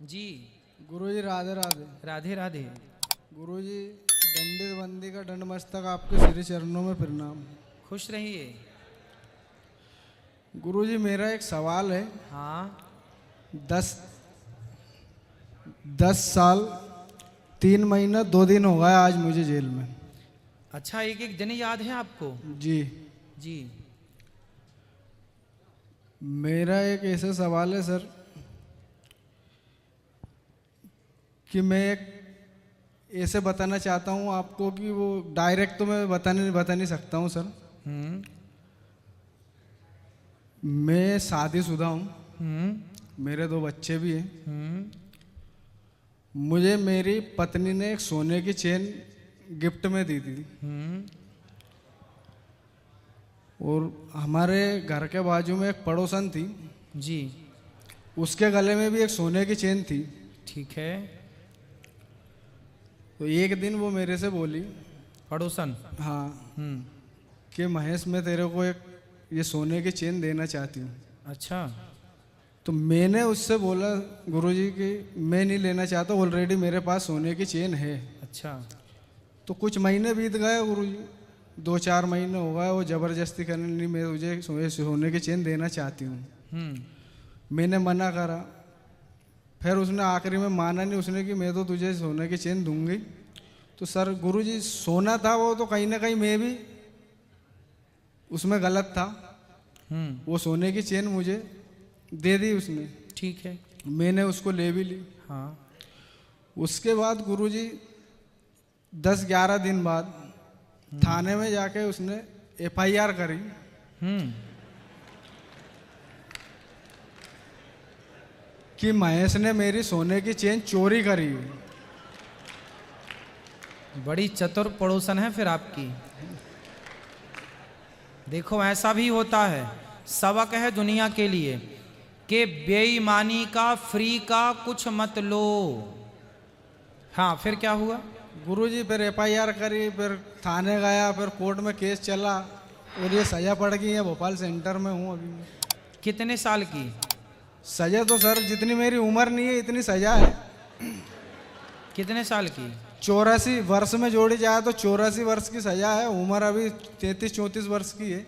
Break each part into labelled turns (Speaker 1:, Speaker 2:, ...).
Speaker 1: जी।
Speaker 2: गुरुजी राधे राधे।
Speaker 1: राधे राधे।
Speaker 2: गुरुजी दंडित बंदी का दंड मस्तक आपके श्री चरणों में प्रणाम।
Speaker 1: खुश रहिए।
Speaker 2: गुरुजी मेरा एक सवाल है।
Speaker 1: हाँ।
Speaker 2: 10 साल 3 महीना 2 दिन हो गया आज मुझे जेल में।
Speaker 1: अच्छा, एक एक दिन याद है आपको?
Speaker 2: जी।
Speaker 1: जी।
Speaker 2: मेरा एक ऐसा सवाल है सर कि मैं एक ऐसे बताना चाहता हूँ आपको कि वो डायरेक्ट तो मैं बता नहीं सकता हूँ सर। मैं शादीशुदा हूँ। मेरे 2 बच्चे भी हैं। मुझे मेरी पत्नी ने एक सोने की चेन गिफ्ट में दी थी। और हमारे घर के बाजू में एक पड़ोसन थी।
Speaker 1: जी।
Speaker 2: उसके गले में भी एक सोने की चेन थी।
Speaker 1: ठीक है।
Speaker 2: तो एक दिन वो मेरे से बोली,
Speaker 1: पड़ोसन?
Speaker 2: हाँ, कि महेश मैं तेरे को एक ये सोने की चेन देना चाहती हूँ।
Speaker 1: अच्छा।
Speaker 2: तो मैंने उससे बोला गुरुजी कि मैं नहीं लेना चाहता, ऑलरेडी मेरे पास सोने की चेन है।
Speaker 1: अच्छा।
Speaker 2: तो कुछ महीने बीत गए गुरुजी, 2-4 महीने हो गए। वो ज़बरदस्ती करने नहीं, मैं तुझे सोने की चेन देना चाहती हूँ। मैंने मना करा, फिर उसने आखिरी में माना नहीं। उसने कि मैं तो तुझे सोने की चेन दूंगी। तो सर गुरुजी सोना था वो, तो कहीं ना कहीं मैं भी उसमें गलत था। वो सोने की चेन मुझे दे दी उसने।
Speaker 1: ठीक है।
Speaker 2: मैंने उसको ले भी ली।
Speaker 1: हाँ।
Speaker 2: उसके बाद गुरुजी 10-11 दिन बाद थाने में जाके उसने FIR करी कि महेश ने मेरी सोने की चेन चोरी करी।
Speaker 1: बड़ी चतुर पड़ोसन है फिर आपकी। देखो, ऐसा भी होता है। सबक है दुनिया के लिए कि बेईमानी का, फ्री का कुछ मत लो। हाँ, फिर क्या हुआ?
Speaker 2: गुरुजी फिर FIR करी, फिर थाने गया, फिर कोर्ट में केस चला और ये सजा पड़ गई है। भोपाल सेंटर में हूँ अभी।
Speaker 1: कितने साल की
Speaker 2: सजा तो सर जितनी मेरी उम्र नहीं है इतनी सजा है।
Speaker 1: कितने साल की?
Speaker 2: 84 वर्ष में जोड़ी जाए तो 84 वर्ष की सजा है। उम्र अभी 33-34 वर्ष की है।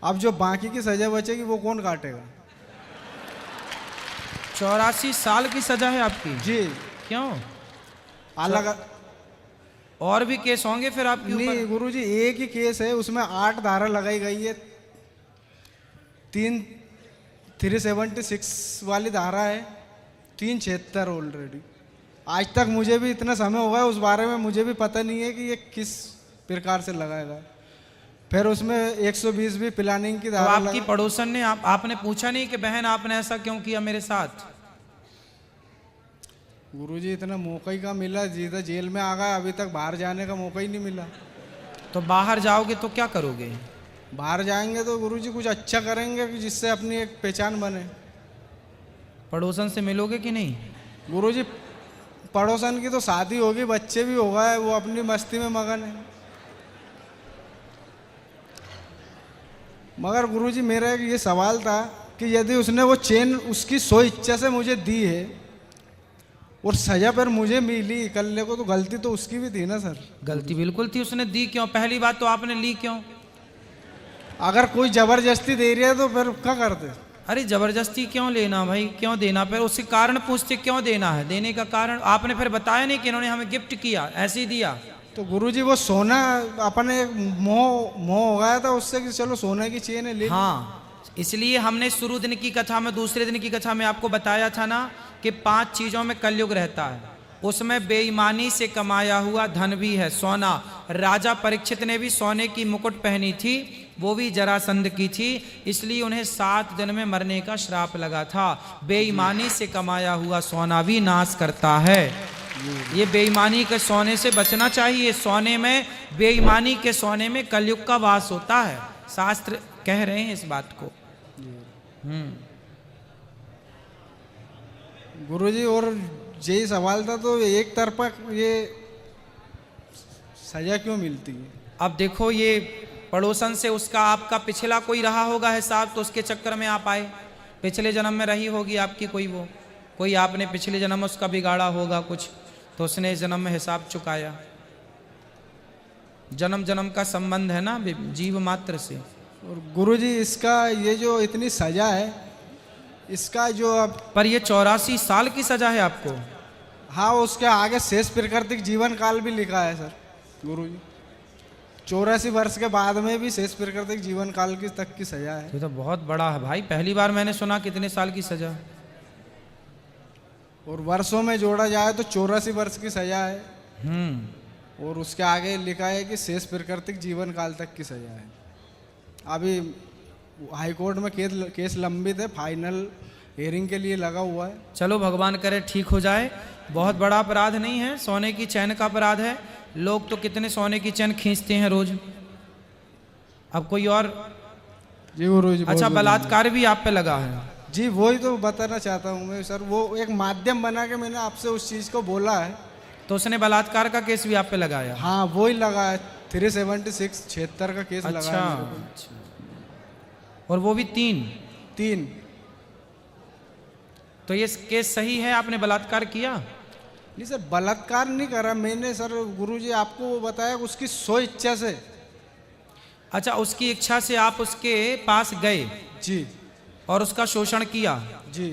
Speaker 2: अब जो बाकी की सजा बचेगी वो कौन काटेगा?
Speaker 1: 84 साल की सजा है आपकी?
Speaker 2: जी।
Speaker 1: क्यों?
Speaker 2: अलग
Speaker 1: और भी केस होंगे फिर आपके ऊपर?
Speaker 2: नहीं गुरुजी, एक ही केस है, उसमें 8 धारा लगाई गई है। 376 वाली धारा है, 376 ऑलरेडी। आज तक मुझे भी इतना समय हो गया उस बारे में मुझे भी पता नहीं है कि ये किस प्रकार से लगाएगा। फिर उसमें 120 भी प्लानिंग की धारा।
Speaker 1: तो आपकी पड़ोसन ने आपने पूछा नहीं कि बहन आपने ऐसा क्यों किया मेरे साथ?
Speaker 2: गुरुजी इतना मौका ही का मिला, जीता जेल में आ गया, अभी तक बाहर जाने का मौका ही नहीं मिला।
Speaker 1: तो बाहर जाओगे तो क्या करोगे?
Speaker 2: बाहर जाएंगे तो गुरुजी कुछ अच्छा करेंगे कि जिससे अपनी एक पहचान बने।
Speaker 1: पड़ोसन से मिलोगे कि नहीं?
Speaker 2: गुरुजी पड़ोसन की तो शादी होगी, बच्चे भी हो गए, वो अपनी मस्ती में मगन है। मगर गुरुजी मेरा एक ये सवाल था कि यदि उसने वो चेन उसकी सो इच्छा से मुझे दी है और सजा पर मुझे मिली इकल्ले को, तो गलती तो उसकी भी थी ना सर?
Speaker 1: गलती बिल्कुल थी। उसने दी क्यों? पहली बात तो आपने ली क्यों?
Speaker 2: अगर कोई जबरदस्ती दे रही है तो फिर क्या करते?
Speaker 1: अरे जबरदस्ती क्यों लेना भाई, क्यों देना? फिर उससे कारण पूछते क्यों देना है, देने का कारण आपने फिर बताया नहीं कि इन्होंने हमें गिफ्ट किया, ऐसे ही दिया।
Speaker 2: तो गुरुजी वो सोना अपने मोह हो गया था उससे कि चलो सोने की चेन है ले।
Speaker 1: हाँ, इसलिए हमने शुरू दिन की कथा में, दूसरे दिन की कथा में आपको बताया था ना कि 5 चीजों में कलयुग रहता है। उसमें बेईमानी से कमाया हुआ धन भी है, सोना। राजा परीक्षित ने भी सोने की मुकुट पहनी थी, वो भी जरासंध की थी, इसलिए उन्हें 7 दिन में मरने का श्राप लगा था। बेईमानी से कमाया हुआ सोना भी नाश करता है। ये बेईमानी के सोने से बचना चाहिए। सोने में, बेईमानी के सोने में कलयुग का वास होता है। शास्त्र कह रहे हैं इस बात को।
Speaker 2: गुरुजी और यही सवाल था, तो एक तरफा ये सजा क्यों मिलती है?
Speaker 1: अब देखो, ये पड़ोसन से उसका आपका पिछला कोई रहा होगा हिसाब, तो उसके चक्कर में आप आए। पिछले जन्म में रही होगी आपकी कोई वो। कोई आपने पिछले जन्म में उसका बिगाड़ा होगा कुछ, तो उसने इस जन्म में हिसाब चुकाया। जन्म जन्म का संबंध है ना जीव मात्र से।
Speaker 2: और गुरुजी इसका ये जो इतनी सजा है, इसका जो अब
Speaker 1: पर ये 84 साल की सजा है आपको।
Speaker 2: हाँ, उसके आगे शेष प्राकृतिक जीवन काल भी लिखा है सर गुरुजी। 84 वर्ष के बाद में भी शेष प्राकृतिक जीवन काल की तक की सजा है।
Speaker 1: ये तो बहुत बड़ा है भाई, पहली बार मैंने सुना कितने साल की सजा।
Speaker 2: और वर्षों में जोड़ा जाए तो 84 वर्ष की सजा है। और उसके आगे लिखा है कि शेष प्राकृतिक जीवन काल तक की सजा है। अभी हाई कोर्ट में केस लंबित है, फाइनल हियरिंग के लिए लगा हुआ है।
Speaker 1: चलो भगवान करे ठीक हो जाए। बहुत बड़ा अपराध नहीं है, सोने की चैन का अपराध है। लोग तो कितने सोने की चैन खींचते हैं रोज। अब कोई और
Speaker 2: जी गुरु जी।
Speaker 1: अच्छा, बलात्कार भी आप पे लगा है।
Speaker 2: जी वही तो बताना चाहता हूँ मैं सर, वो एक माध्यम बना के मैंने आपसे उस चीज़ को बोला है।
Speaker 1: तो उसने बलात्कार का केस भी आप पे लगाया।
Speaker 2: हाँ वही लगा है, 376 76 का केस लगा है मेरे को।
Speaker 1: अच्छा। और वो भी 3। तो ये केस सही है, आपने बलात्कार किया?
Speaker 2: नहीं सर, बलात्कार नहीं करा मैंने सर। गुरुजी आपको वो बताया उसकी सो इच्छा से।
Speaker 1: अच्छा, उसकी इच्छा से आप उसके पास गए
Speaker 2: जी।
Speaker 1: और उसका शोषण किया
Speaker 2: जी।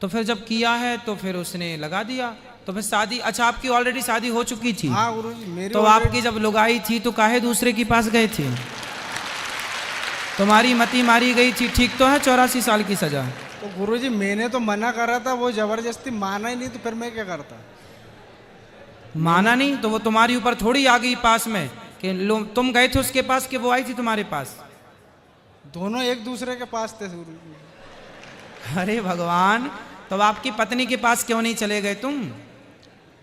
Speaker 1: तो फिर जब किया है तो फिर उसने लगा दिया। तो फिर शादी, अच्छा आपकी ऑलरेडी शादी हो चुकी थी?
Speaker 2: हाँ गुरुजी मेरी।
Speaker 1: तो आपकी जब लुगाई थी तो काहे दूसरे के पास गए थे? तुम्हारी मती मारी गई थी, ठीक तो है 84 साल की सजा।
Speaker 2: तो गुरुजी मैंने तो मना करा था, वो जबरदस्ती माना ही नहीं, तो फिर मैं क्या करता?
Speaker 1: माना नहीं तो वो तुम्हारी ऊपर थोड़ी आ गई पास में कि तुम गए थे उसके पास कि वो आई थी तुम्हारे पास?
Speaker 2: दोनों एक दूसरे के पास थे गुरुजी।
Speaker 1: अरे भगवान, तो आपकी पत्नी के पास क्यों नहीं चले गए तुम?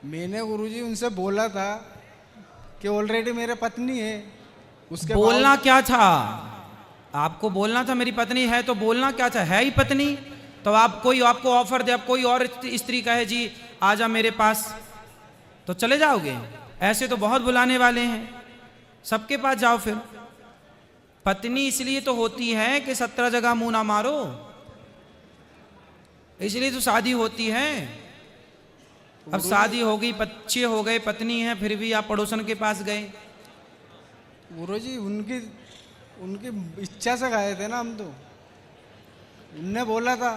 Speaker 2: मैंने गुरुजी उनसे बोला था कि ऑलरेडी मेरे पत्नी है। उसके
Speaker 1: बोलना क्या था आपको? बोलना था मेरी पत्नी है, तो बोलना क्या था? है ही पत्नी। तो आप कोई आपको ऑफर दे, आप कोई और स्त्री कहे जी आजा मेरे पास, तो चले जाओगे? ऐसे तो बहुत बुलाने वाले हैं, सबके पास जाओ। फिर पत्नी इसलिए तो होती है कि 17 जगह मुंह ना मारो, इसलिए तो शादी होती है। अब शादी हो गई, बच्चे हो गए, पत्नी है, फिर भी आप पड़ोसन के पास गए।
Speaker 2: गुरुजी उनकी इच्छा से गए थे ना हम तो। उनने बोला था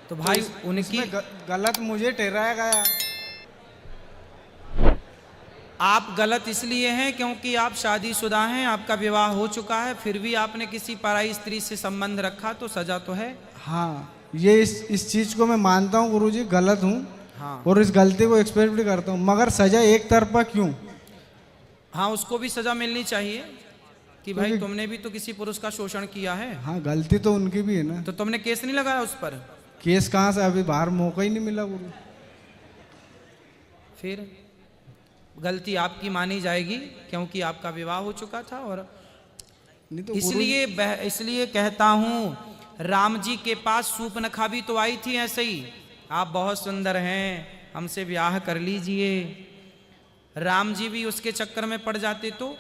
Speaker 1: तो भाई उनकी
Speaker 2: गलत मुझे ठहराया गया।
Speaker 1: आप गलत इसलिए हैं क्योंकि आप शादीशुदा हैं, आपका विवाह हो चुका है, फिर भी आपने किसी पराई स्त्री से संबंध रखा, तो सजा तो है।
Speaker 2: हाँ, ये इस चीज को मैं मानता हूँ गुरुजी, गलत हूँ।
Speaker 1: हाँ।
Speaker 2: और इस गलती को एक्सपेक्ट भी करता हूँ, मगर सजा एक तरफा क्यों?
Speaker 1: हाँ, उसको भी सजा मिलनी चाहिए कि भाई तुमने भी तो किसी पुरुष का शोषण किया है।
Speaker 2: हाँ, गलती तो उनकी भी है ना।
Speaker 1: तो तुमने केस नहीं लगाया उस पर?
Speaker 2: केस कहाँ से, अभी बाहर मौका ही नहीं मिला गुरु।
Speaker 1: फिर गलती आपकी मानी जाएगी क्योंकि आपका विवाह हो चुका था। और
Speaker 2: नहीं तो
Speaker 1: इसलिए कहता हूँ, राम जी के पास सूर्पनखा भी तो आई थी ऐसे ही, आप बहुत सुंदर हैं, हमसे ब्याह कर लीजिए। राम जी भी उसके चक्कर में पड़ जाते तो।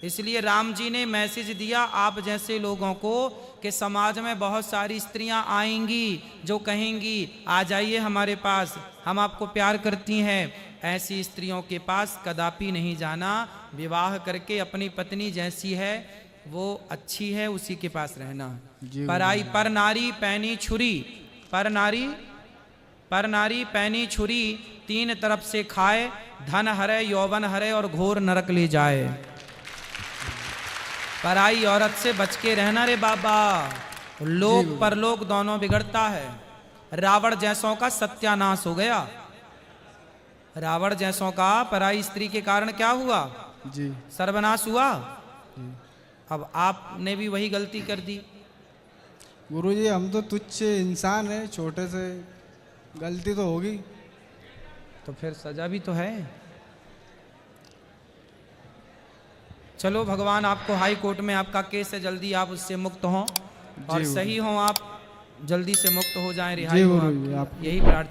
Speaker 1: इसलिए राम जी ने मैसेज दिया आप जैसे लोगों को कि समाज में बहुत सारी स्त्रियां आएंगी जो कहेंगी आ जाइए हमारे पास, हम आपको प्यार करती हैं। ऐसी स्त्रियों के पास कदापि नहीं जाना। विवाह करके अपनी पत्नी जैसी है वो अच्छी है, उसी के पास रहना। पराई पर नारी पैनी छुरी, पर नारी पैनी छुरी, तीन तरफ से खाए, धन हरे यौवन हरे और घोर नरक ले जाए। पराई औरत से बच के रहना रे बाबा, लोक परलोक दोनों बिगड़ता है। रावण जैसों का सत्यानाश हो गया। रावण जैसों का पराई स्त्री के कारण क्या हुआ?
Speaker 2: जी,
Speaker 1: सर्वनाश हुआ। अब आपने भी वही गलती कर दी।
Speaker 2: गुरुजी हम तो तुच्छ इंसान हैं, छोटे से गलती तो होगी,
Speaker 1: तो फिर सजा भी तो है। चलो भगवान आपको हाई कोर्ट में आपका केस है, जल्दी आप उससे मुक्त हों और सही हों, आप जल्दी से मुक्त हो जाएं, रिहाई हो, यही प्रार्थना।